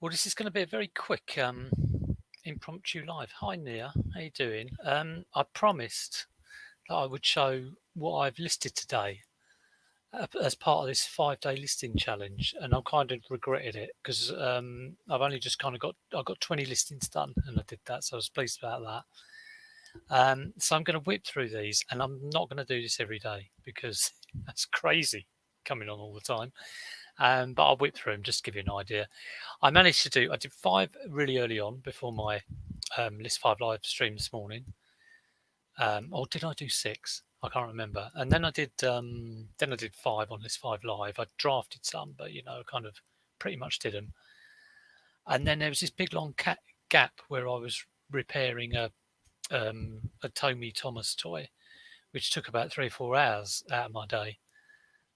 Well, this is going to be a very quick impromptu live. Hi, Nia. How you doing? I promised that I would show what I've listed today as part of this 5-day listing challenge, and I kind of regretted it because I've only just kind of got 20 listings done, and I did that, so I was pleased about that. So I'm going to whip through these, and I'm not going to do this every day because that's crazy coming on all the time. But I'll whip through them just to give you an idea. I did 5 really early on before my List 5 live stream this morning. Or did I do 6? I can't remember. And then I did 5 on List 5 live. I drafted some, but I kind of pretty much did them. And then there was this big long gap where I was repairing a Tommy Thomas toy, which took about 3 or 4 hours out of my day.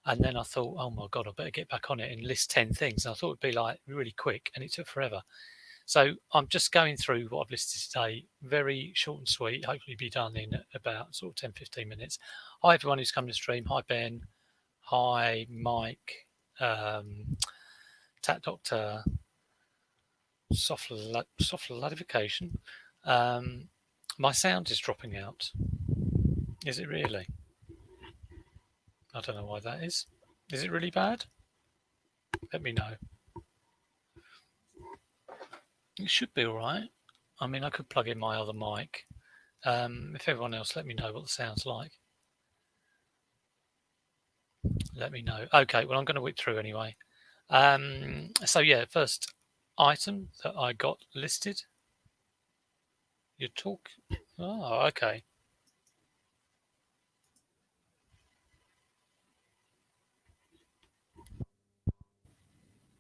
And then I thought, oh my God, I better get back on it and list 10 things. And I thought it'd be like really quick, and it took forever. So I'm just going through what I've listed today, very short and sweet, hopefully be done in about sort of 10, 15 minutes. Hi, everyone who's come to stream. Hi, Ben. Hi, Mike. Tat Doctor. Soft ladification. My sound is dropping out. Is it really? I don't know why that is. Is it really bad? Let me know. It should be all right. I mean, I could plug in my other mic. If everyone else, let me know what the sound's like. Let me know. Okay, well, I'm going to whip through anyway. So yeah, first item that I got listed. You talk. Oh, okay.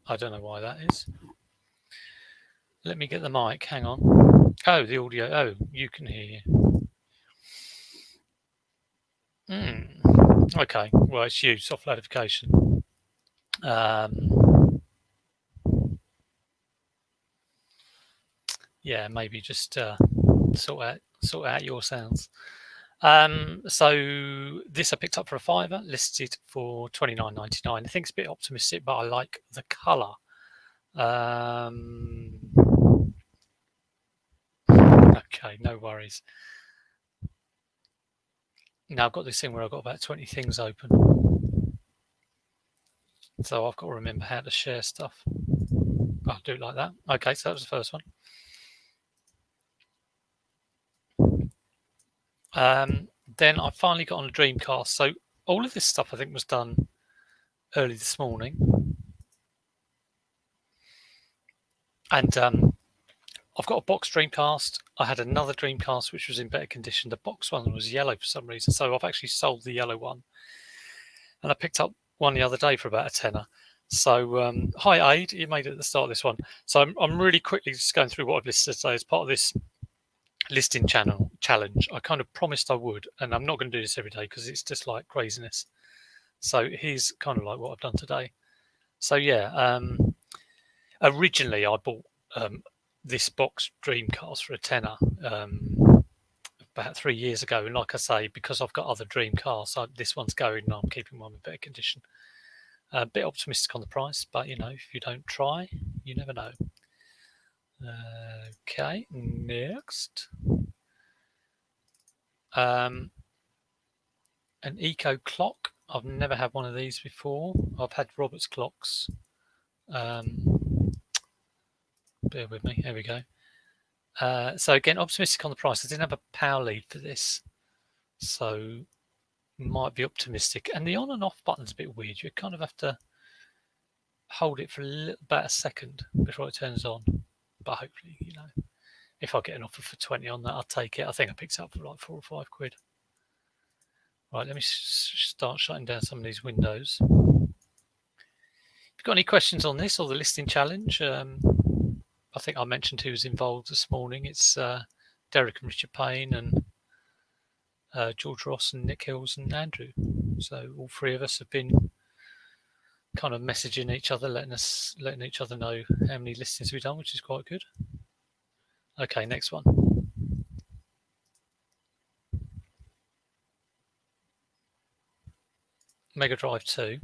I don't know why that is. Let me get the mic. Hang on. Oh, the audio. Oh, you can hear. Okay. Well, it's you. Soft ladification. Yeah, maybe just sort out your sounds. So this I picked up for a £5, listed for £29.99. I think it's a bit optimistic, but I like the colour. Okay, no worries. Now I've got this thing where I've got about 20 things open, so I've got to remember how to share stuff. I'll do it like that. Okay, so that was the first one. Then I finally got on a Dreamcast. So all of this stuff I think was done early this morning, and I've got a box Dreamcast. I had another Dreamcast which was in better condition. The box one was yellow for some reason, so I've actually sold the yellow one, and I picked up one the other day for about a tenner. So hi Aid, you made it at the start of this one. So I'm really quickly just going through what I've listed today as part of this listing challenge. I kind of promised I would, and I'm not going to do this every day because it's just like craziness. So here's kind of like what I've done today. So yeah, originally I bought this box Dreamcast for a tenner about 3 years ago, and like I say, because I've got other Dreamcasts, this one's going, and I'm keeping one in better condition. A bit optimistic on the price, but if you don't try, you never know. Okay, next. An eco clock. I've never had one of these before. I've had Robert's clocks. Bear with me. Here we go. So again, optimistic on the price. I didn't have a power lead for this, so might be optimistic. And the on and off button's a bit weird. You kind of have to hold it for about a second before it turns on. But hopefully, if I get an offer for 20 on that, I'll take it. I think I picked it up for like £4 or £5. Right, let me start shutting down some of these windows. If you've got any questions on this or the listing challenge, I think I mentioned who was involved this morning. It's Derek and Richard Payne and George Ross and Nick Hills and Andrew. So all three of us have been kind of messaging each other, letting each other know how many listings we've done, which is quite good. Okay, next one. Mega Drive 2.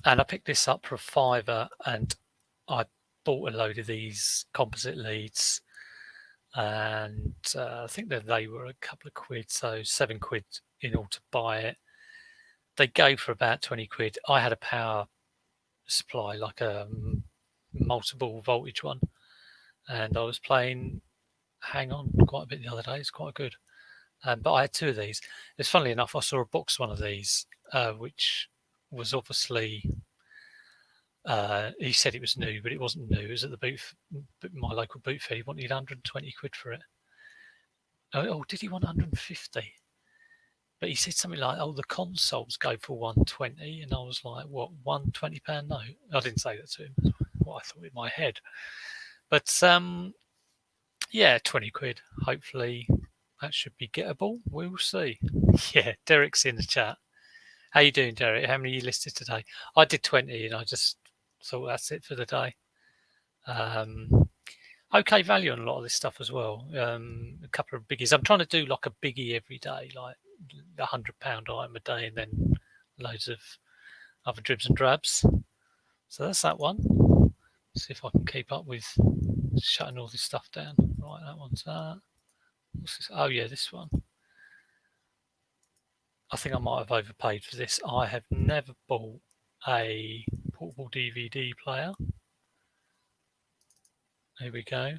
And I picked this up for a £5, and I bought a load of these composite leads, and I think that they were a couple of quid, so £7 in all to buy it. They go for about 20 quid. I had a power supply, like a multiple voltage one, and I was playing Hang On quite a bit the other day. It's quite good. But I had two of these. It's funnily enough, I saw a box one of these, which was obviously, he said it was new, but it wasn't new. It was at the booth, my local boot fair. He wanted 120 quid for it. Oh, did he want 150? But he said something like, "Oh, the consoles go for 120," and I was like, "What, £120 note?" I didn't say that to him. That's what I thought in my head. But yeah, 20 quid. Hopefully, that should be gettable. We'll see. Yeah, Derek's in the chat. How you doing, Derek? How many you listed today? I did 20, and I just thought that's it for the day. Okay value on a lot of this stuff as well. A couple of biggies. I'm trying to do like a biggie every day, like £100 item a day, and then loads of other dribs and drabs. So that's that one. See if I can keep up with shutting all this stuff down. Right, that one's that. What's this? Oh yeah, this one. I think I might have overpaid for this. I have never bought a portable DVD player. Here we go.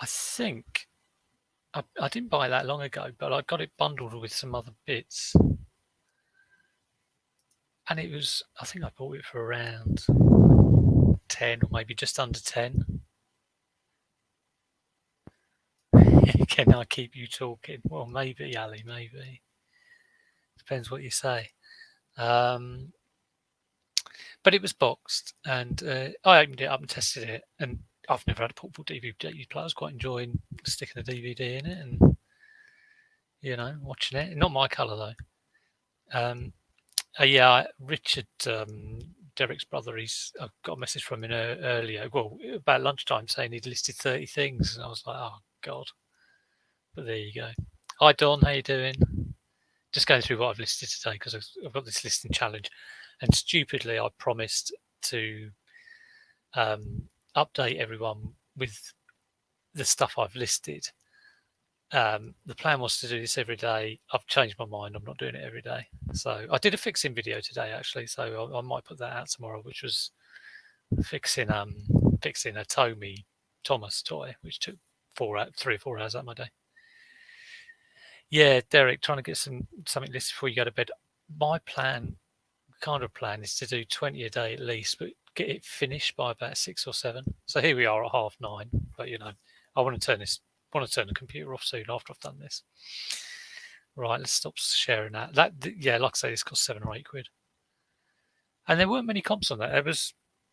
I think I didn't buy it that long ago, but I got it bundled with some other bits. And it was, I think I bought it for around 10 or maybe just under 10. Can I keep you talking? Well, maybe, Ali, maybe. Depends what you say. But it was boxed, and I opened it up and tested it, and I've never had a portable DVD player. I was quite enjoying sticking a DVD in it and, you know, watching it. Not my colour, though. Yeah, Richard, Derek's brother, I got a message from him earlier, well, about lunchtime, saying he'd listed 30 things, and I was like, oh, God. But there you go. Hi, Don, how you doing? Just going through what I've listed today, because I've got this listing challenge, and stupidly I promised to update everyone with the stuff I've listed. The plan was to do this every day. I've changed my mind. I'm not doing it every day. So I did a fixing video today, actually. So I might put that out tomorrow, which was fixing a Tommy Thomas toy, which took 3 or 4 hours out of my day. Yeah, Derek, trying to get something listed before you go to bed. My plan is to do 20 a day at least, but get it finished by about 6 or 7. So here we are at 9:30. But you know, I want to turn the computer off soon after I've done this. Right, let's stop sharing that. Yeah, like I say, this cost 7 or 8 quid. And there weren't many comps on that.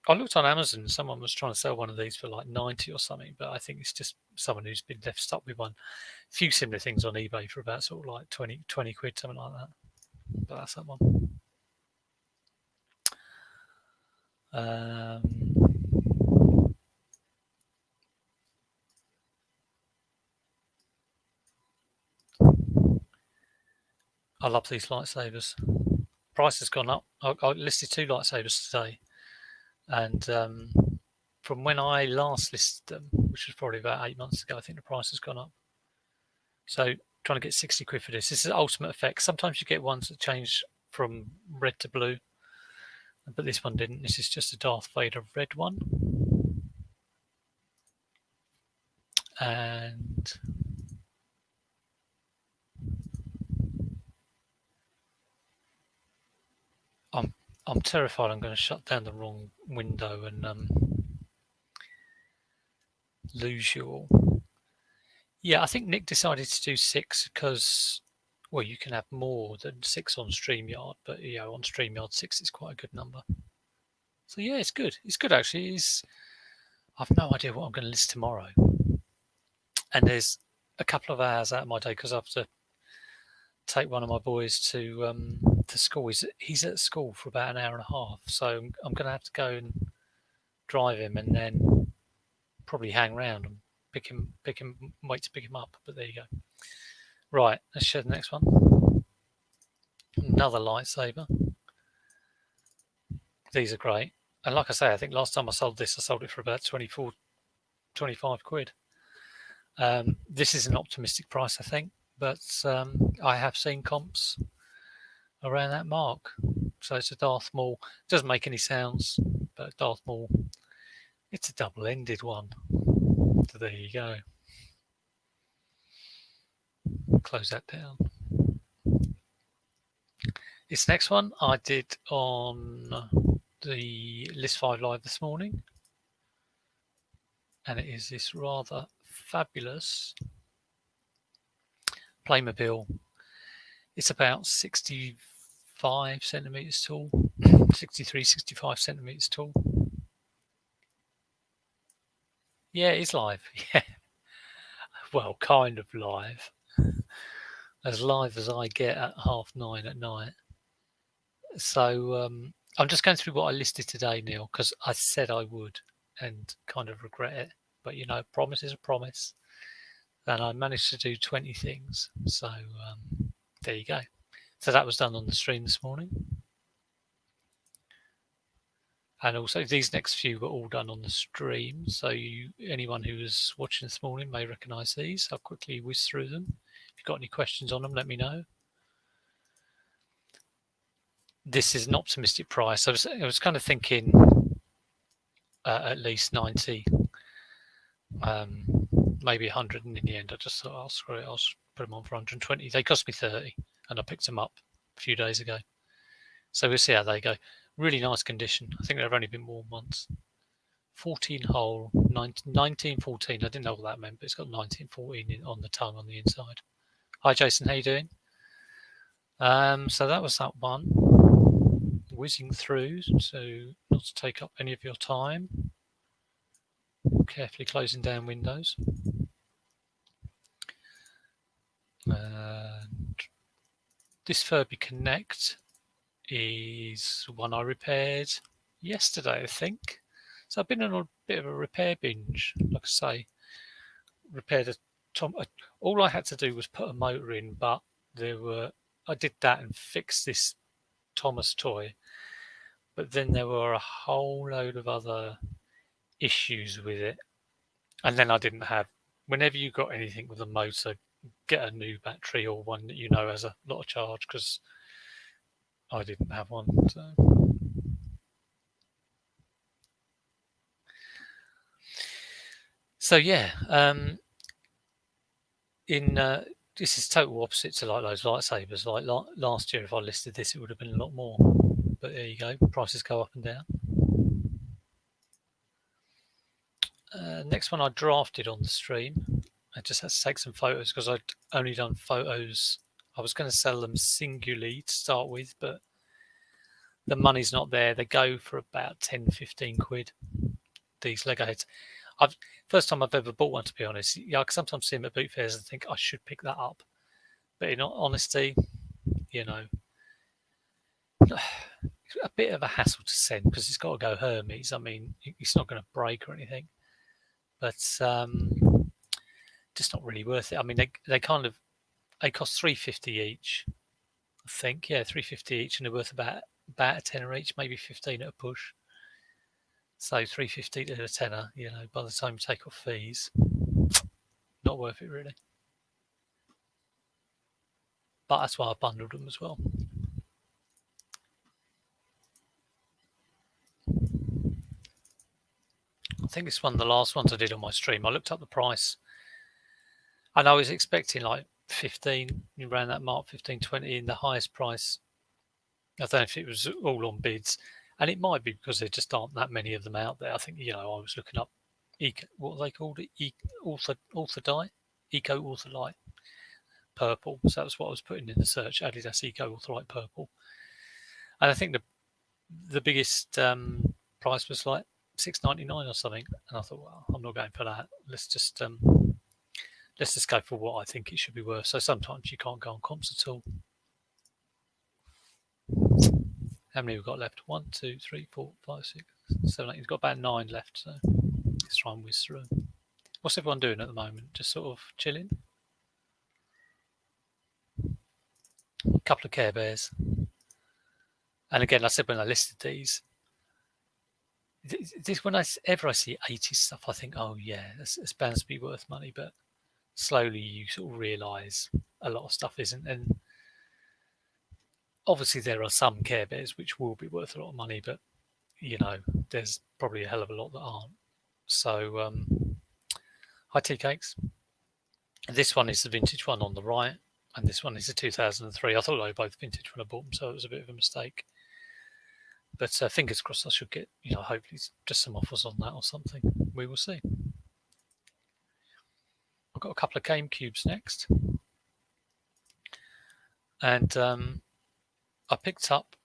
I looked on Amazon, someone was trying to sell one of these for like 90 or something, but I think it's just someone who's been left stuck with one. A few similar things on eBay for about sort of like 20 quid, something like that. But that's that one. I love these lightsabers. Price has gone up. I listed 2 lightsabers today, and from when I last listed them, which was probably about 8 months ago, I think the price has gone up. So trying to get 60 quid for this. This is Ultimate Effects. Sometimes you get ones that change from red to blue, but this one didn't. This is just a Darth Vader red one. And I'm terrified I'm going to shut down the wrong window and lose you all. Yeah, I think Nick decided to do 6 because, well, you can have more than 6 on StreamYard, but you know, on StreamYard 6 is quite a good number. So yeah, it's good. It's good actually. I've no idea what I'm going to list tomorrow, and there's a couple of hours out of my day because I have to take one of my boys to school. He's at school for about an hour and a half, so I'm going to have to go and drive him, and then probably hang around and wait to pick him up. But there you go. Right, let's share the next one. Another lightsaber. These are great. And like I say, I think last time I sold this, I sold it for about 24, 25 quid. This is an optimistic price, I think, but I have seen comps around that mark. So it's a Darth Maul. Doesn't make any sounds, but Darth Maul, it's a double-ended one. So there you go. Close that down. This next one I did on the List 5 Live this morning, and it is this rather fabulous Playmobil. It's about 65 centimetres tall, 63, 65 centimetres tall. Yeah, it is live. Yeah, well, kind of live. As live as I get at 9:30 at night. So I'm just going through what I listed today, Neil, because I said I would and kind of regret it. But, you know, promise is a promise. And I managed to do 20 things. So there you go. So that was done on the stream this morning. And also these next few were all done on the stream. So anyone who was watching this morning may recognise these. I'll quickly whiz through them. If you've got any questions on them, let me know. This is an optimistic price. I was kind of thinking at least 90, maybe 100, and in the end I just thought, I'll screw it, I'll put them on for 120. They cost me 30, and I picked them up a few days ago. So we'll see how they go. Really nice condition. I think they've only been worn once. 14 hole, 1914. I didn't know what that meant, but it's got 1914 on the tongue on the inside. Hi Jason, how you doing? So that was that one. Whizzing through, so not to take up any of your time. Carefully closing down windows. This Furby Connect is one I repaired yesterday, I think. So I've been on a bit of a repair binge. Like I say, repaired all I had to do was put a motor in, but I did that and fixed this Thomas toy. But then there were a whole load of other issues with it. And then I didn't have, whenever you got anything with a motor, get a new battery or one that you know has a lot of charge, because I didn't have one. So yeah, this is total opposite to like those lightsabers. Like last year, if I listed this, it would have been a lot more. But there you go, prices go up and down. Next one I drafted on the stream. I just had to take some photos because I'd only done photos. I was going to sell them singularly to start with, but the money's not there. They go for about 10, 15 quid, these Lego heads. First time I've ever bought one, to be honest. Yeah, I can sometimes see them at boot fairs and think I should pick that up. But in honesty, you know, a bit of a hassle to send because it's got to go Hermes. I mean, it's not going to break or anything. But just not really worth it. I mean, they cost $3.50 each, I think. Yeah, $3.50 each, and they're worth about a tenner each, maybe 15 at a push. So $3.50 to a tenner. You know, by the time you take off fees, not worth it really. But that's why I bundled them as well. I think this one, the last ones I did on my stream, I looked up the price, and I was expecting like 15, around that mark, 15, 20, in the highest price. I don't know if it was all on bids, and it might be because there just aren't that many of them out there. I think, you know, I was looking up what are they called? Orthodite? Eco Orthodite purple. So that's what I was putting in the search, Adidas Eco Orthodite purple. And I think the biggest price was like $6.99 or something. And I thought, well, I'm not going for that. Let's just go for what I think it should be worth. So sometimes you can't go on comps at all. How many we've got left? 1, 2, 3, 4, 5, 6, 7, 8. We've got about 9 left. So let's try and whiz through them. What's everyone doing at the moment? Just sort of chilling? A couple of Care Bears. And again, I said when I listed these, this whenever I see 80s stuff, I think, oh yeah, it's bound to be worth money. But slowly you sort of realise a lot of stuff isn't. And obviously there are some Care Bears which will be worth a lot of money, but there's probably a hell of a lot that aren't. So hi tea cakes. This one is the vintage one on the right, and this one is a 2003. I thought they were both vintage when I bought them, so it was a bit of a mistake. But fingers crossed I should get, hopefully just some offers on that or something. We will see. I've got a couple of Gamecubes next. And I picked up,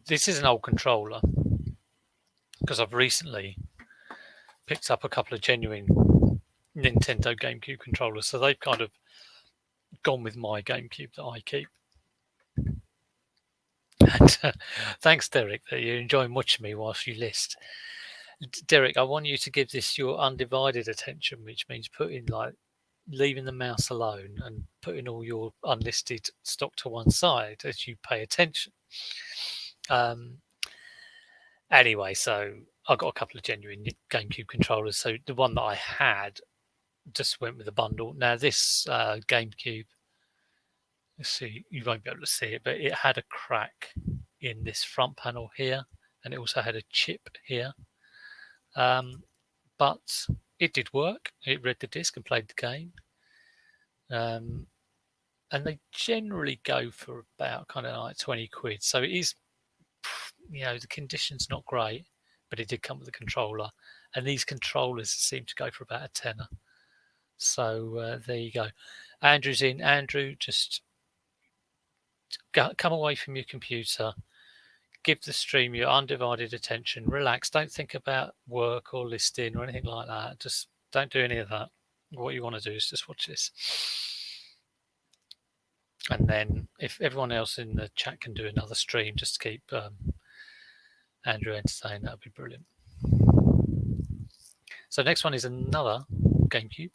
this is an old controller, because I've recently picked up a couple of genuine Nintendo GameCube controllers. So they've kind of gone with my GameCube that I keep. And thanks, Derek, that you're enjoying watching me whilst you list. Derek, I want you to give this your undivided attention, which means leaving the mouse alone and putting all your unlisted stock to one side as you pay attention. Anyway, so I got a couple of genuine GameCube controllers. So the one that I had just went with the bundle. Now this GameCube, let's see, you won't be able to see it, but it had a crack in this front panel here, and it also had a chip here. But it did work. It read the disc and played the game. And they generally go for about kind of like 20 quid. So it is, the condition's not great, but it did come with a controller. And these controllers seem to go for about a tenner. So there you go. Andrew's in. Andrew, just come away from your computer. Give the stream your undivided attention. Relax. Don't think about work or listing or anything like that. Just don't do any of that. What you want to do is just watch this. And then if everyone else in the chat can do another stream just to keep Andrew entertained, that would be brilliant. So next one is another GameCube.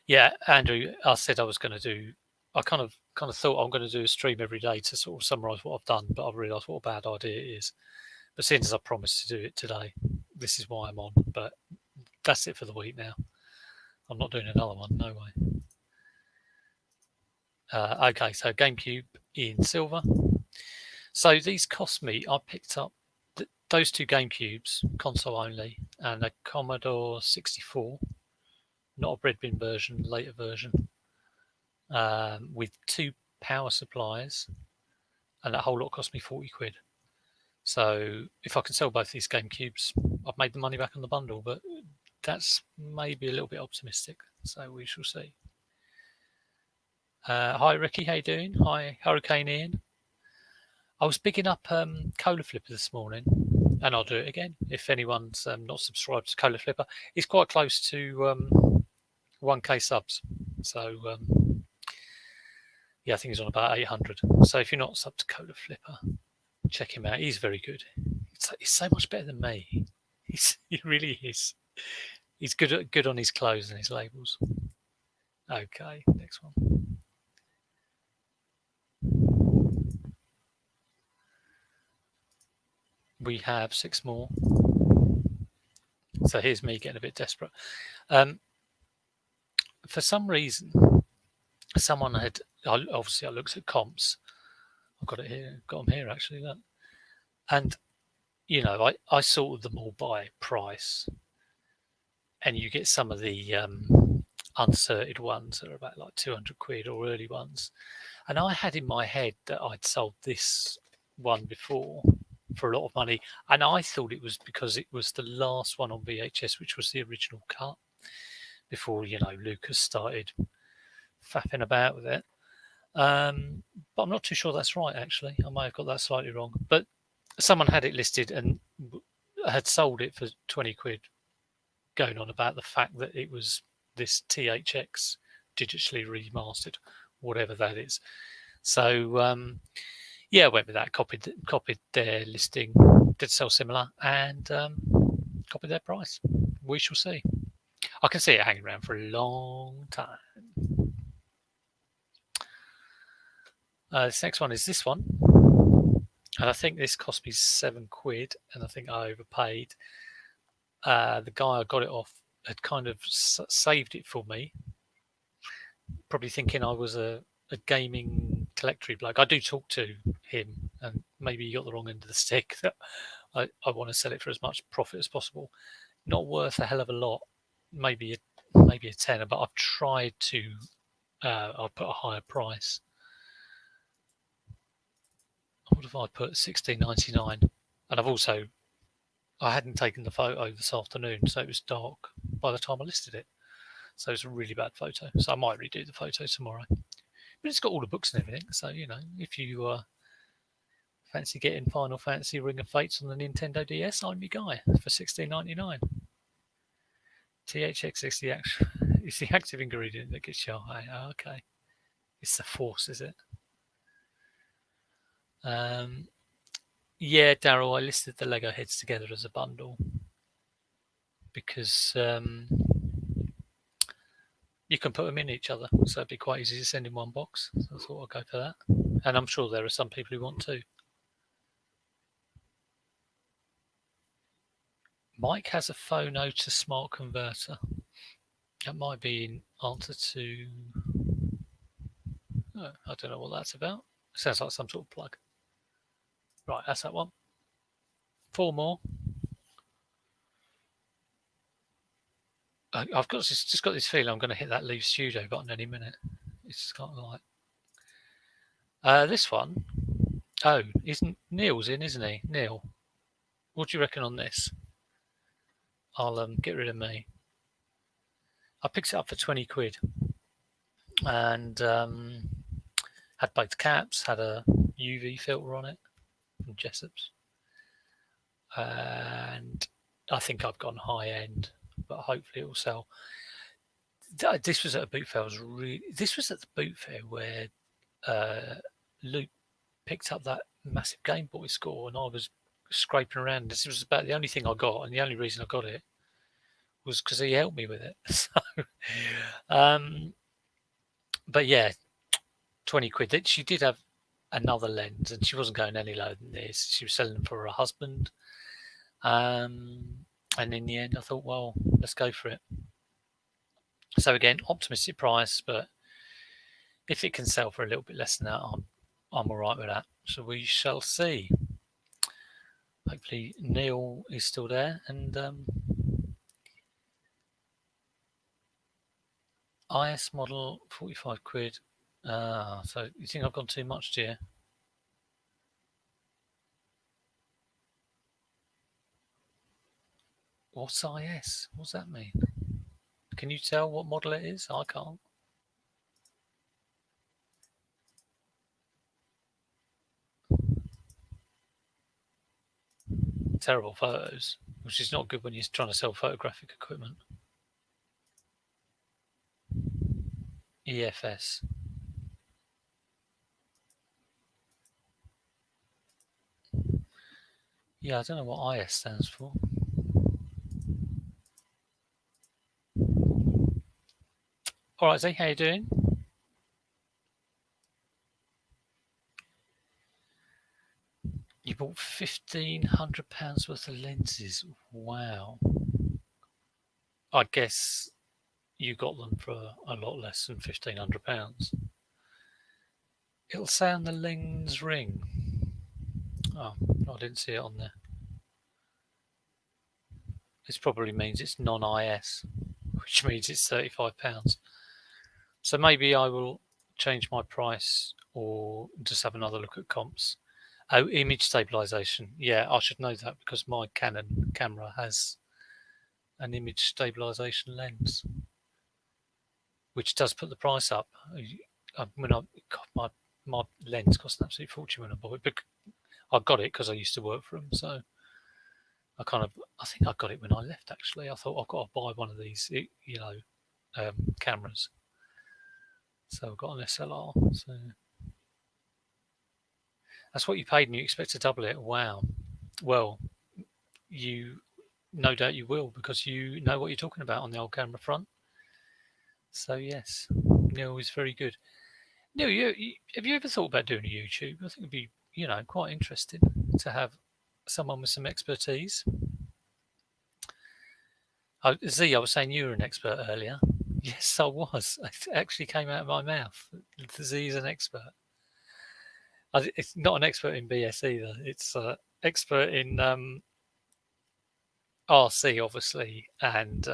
Yeah, Andrew, I said I was going to do, I kind of thought I'm going to do a stream every day to sort of summarise what I've done, but I've realised what a bad idea it is. But since I promised to do it today, this is why I'm on. But that's it for the week now. I'm not doing another one, no way. Okay, so GameCube in silver. So these cost me, I picked up those two GameCubes, console only, and a Commodore 64, not a bread bin version, later version, with two power supplies, and that whole lot cost me 40 quid. So if I can sell both these GameCubes, I've made the money back on the bundle, but that's maybe a little bit optimistic, so we shall see. Hi Ricky, how you doing? Hi Hurricane Ian. I was picking up Cola Flipper this morning, and I'll do it again if anyone's not subscribed to Cola Flipper. It's quite close to 1k subs, so yeah, I think he's on about 800. So if you're not subbed to Cola Flipper, check him out. He's very good. He's so much better than me. He really is. He's good on his clothes and his labels. Okay, next one. We have 6 more. So here's me getting a bit desperate. For some reason, someone had, obviously I looked at comps. I've got it here, got them here actually. Look. And, I sorted them all by price. And you get some of the uncerted ones that are about like 200 quid or early ones. And I had in my head that I'd sold this one before for a lot of money, and I thought it was because it was the last one on VHS, which was the original cut before Lucas started faffing about with it. But I'm not too sure that's right, actually. I may have got that slightly wrong, but someone had it listed and had sold it for 20 quid, going on about the fact that it was this THX digitally remastered, whatever that is. So yeah, I went with that, copied their listing, did sell similar, and copied their price. We shall see. I can see it hanging around for a long time. This next one is this one. And I think this cost me £7, and I think I overpaid. The guy I got it off had kind of saved it for me, probably thinking I was a gaming collectory bloke. I do talk to him, and maybe he got the wrong end of the stick. That I want to sell it for as much profit as possible. Not worth a hell of a lot, maybe a tenner, but I've tried to. I'll put a higher price. What have I put? $16.99, and I hadn't taken the photo this afternoon, so it was dark by the time I listed it. So it's a really bad photo. So I might redo the photo tomorrow. But it's got all the books and everything. So, if you fancy getting Final Fantasy Ring of Fates on the Nintendo DS, I'm your guy for $16.99. THX is the active ingredient that gets you high. Oh, okay. It's the Force, is it? Yeah, Daryl, I listed the Lego heads together as a bundle because you can put them in each other, so it'd be quite easy to send in one box. So I thought I'd go for that. And I'm sure there are some people who want to. Mike has a phono to smart converter. That might be in answer to... Oh, I don't know what that's about. Sounds like some sort of plug. Right, that's that one. 4 more. I've just got this feeling I'm going to hit that Leave Studio button any minute. It's kind of like... this one... Oh, Neil's in, isn't he? Neil, what do you reckon on this? I'll get rid of me. I picked it up for £20 and had both caps, had a UV filter on it from Jessop's, and I think I've gone high end, but hopefully it will sell. This was at a boot fair. This was at the boot fair where Luke picked up that massive Game Boy score, and I was scraping around. This was about the only thing I got, and the only reason I got it was because he helped me with it. So, but yeah, £20. She did have another lens, and she wasn't going any lower than this. She was selling them for her husband. And in the end, I thought, well, let's go for it. So again, optimistic price, but if it can sell for a little bit less than that, I'm all right with that. So we shall see. Hopefully Neil is still there, and IS model, £45. So you think I've gone too much, do you? What's IS? What's that mean? Can you tell what model it is? I can't. Terrible photos, which is not good when you're trying to sell photographic equipment. EFS. Yeah, I don't know what IS stands for. All right, Zee, how you doing? You bought £1,500 worth of lenses. Wow. I guess you got them for a lot less than £1,500. It'll say on the lens ring. Oh, I didn't see it on there. This probably means it's non-IS, which means it's £35. So maybe I will change my price or just have another look at comps. Oh, image stabilization. Yeah, I should know that because my Canon camera has an image stabilization lens, which does put the price up. My lens cost an absolute fortune when I bought it, but I got it because I used to work for them. So I think I got it when I left. Actually, I thought I've got to buy one of these, cameras. So I've got an SLR. So that's what you paid, and you expect to double it. Wow. Well, no doubt you will, because you know what you're talking about on the old camera front. So yes, Neil is very good. Neil, have you ever thought about doing a YouTube? I think it'd be quite interesting to have someone with some expertise. Z, I was saying you were an expert earlier. Yes, I was. It actually came out of my mouth. Z is an expert. It's not an expert in BS either. It's expert in RC, obviously, and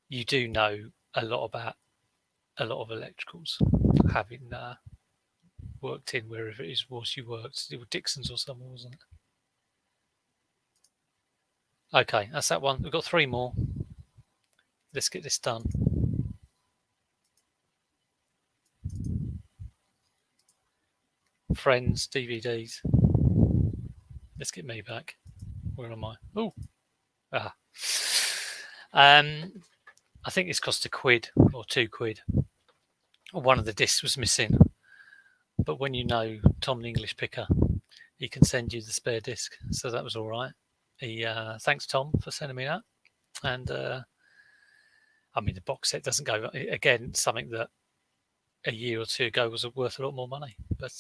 you do know a lot about a lot of electricals, having worked in wherever it was you worked. It was Dixon's or somewhere, wasn't it? Okay, that's that one. We've got 3 more. Let's get this done. Friends, DVDs. Let's get me back. Where am I? Oh, I think this cost £1 or £2. One of the discs was missing, but when you know Tom the English Picker, he can send you the spare disc, so that was all right. Thanks Tom for sending me that, and I mean the box set doesn't go again. Something that a year or 2 ago was worth a lot more money, but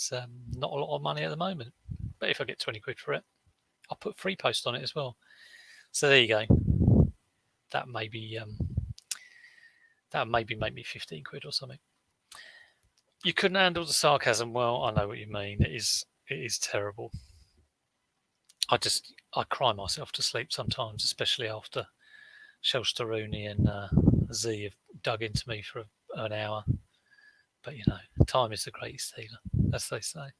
not a lot of money at the moment. But if I get £20 for it, I'll put free post on it as well. So there you go. That maybe make me £15 or something. You couldn't handle the sarcasm. Well, I know what you mean. It is terrible. I cry myself to sleep sometimes, especially after Shelsteruni and Z have dug into me for an hour. But time is the greatest healer, as they say.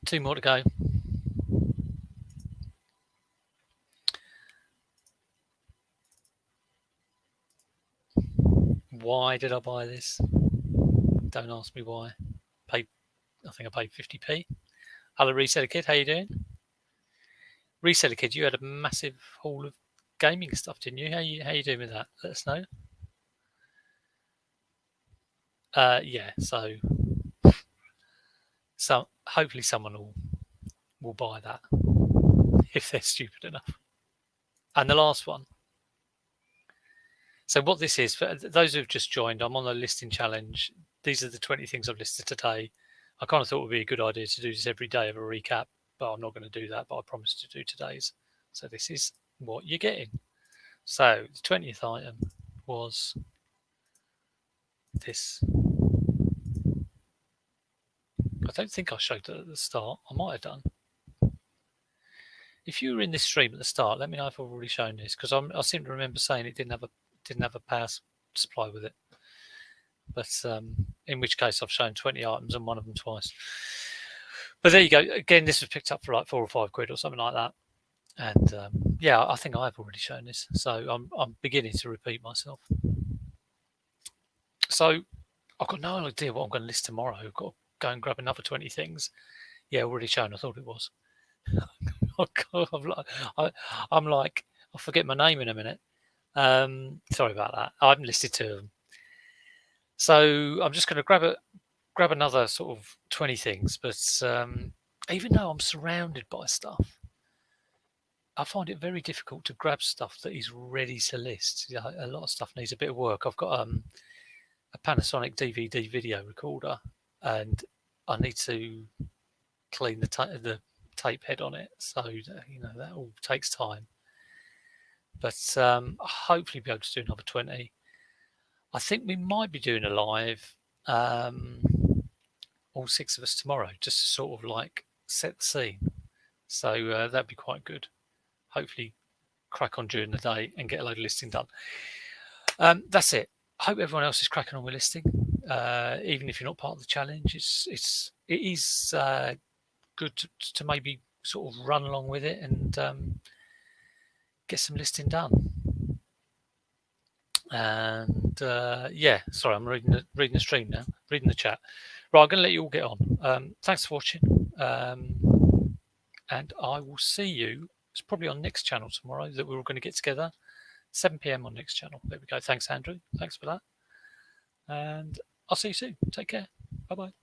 2 more to go. Why did I buy this? Don't ask me why. I think I paid 50p. Hello, Reseller Kid. How you doing? Reseller Kid, you had a massive haul of gaming stuff, didn't you? How you doing with that? Let us know. Yeah. So hopefully someone will buy that if they're stupid enough. And the last one. So what this is, for those who've just joined, I'm on the listing challenge. These are the 20 things I've listed today. I kind of thought it would be a good idea to do this every day of a recap, but I'm not going to do that, but I promised to do today's. So this is what you're getting. So the 20th item was this. I don't think I showed it at the start. I might have done. If you were in this stream at the start, let me know if I've already shown this, because I seem to remember saying it didn't have a power supply with it. But in which case I've shown 20 items and one of them twice. But there you go. Again, this was picked up for like £4 or £5 or something like that. And yeah, I think I've already shown this. So I'm beginning to repeat myself. So I've got no idea what I'm going to list tomorrow. I've got to go and grab another 20 things. Yeah, already shown. I thought it was. I'm like, I'll forget my name in a minute. Sorry about that. I haven't listed 2 of them. So I'm just going to grab another sort of 20 things. But even though I'm surrounded by stuff, I find it very difficult to grab stuff that is ready to list. A lot of stuff needs a bit of work. I've got a Panasonic DVD video recorder, and I need to clean the tape head on it. So that all takes time. But I'll hopefully be able to do another 20. I think we might be doing a live, all 6 of us tomorrow, just to sort of like set the scene. So that'd be quite good. Hopefully crack on during the day and get a load of listing done. That's it. I hope everyone else is cracking on with listing. Even if you're not part of the challenge, it is good to maybe sort of run along with it and get some listing done. And yeah, sorry, I'm reading the stream now, reading the chat. Right, I'm going to let you all get on. Thanks for watching, and I will see you. It's probably on next channel tomorrow that we're all going to get together. 7 p.m. on next channel. There we go. Thanks, Andrew. Thanks for that. And I'll see you soon. Take care. Bye-bye.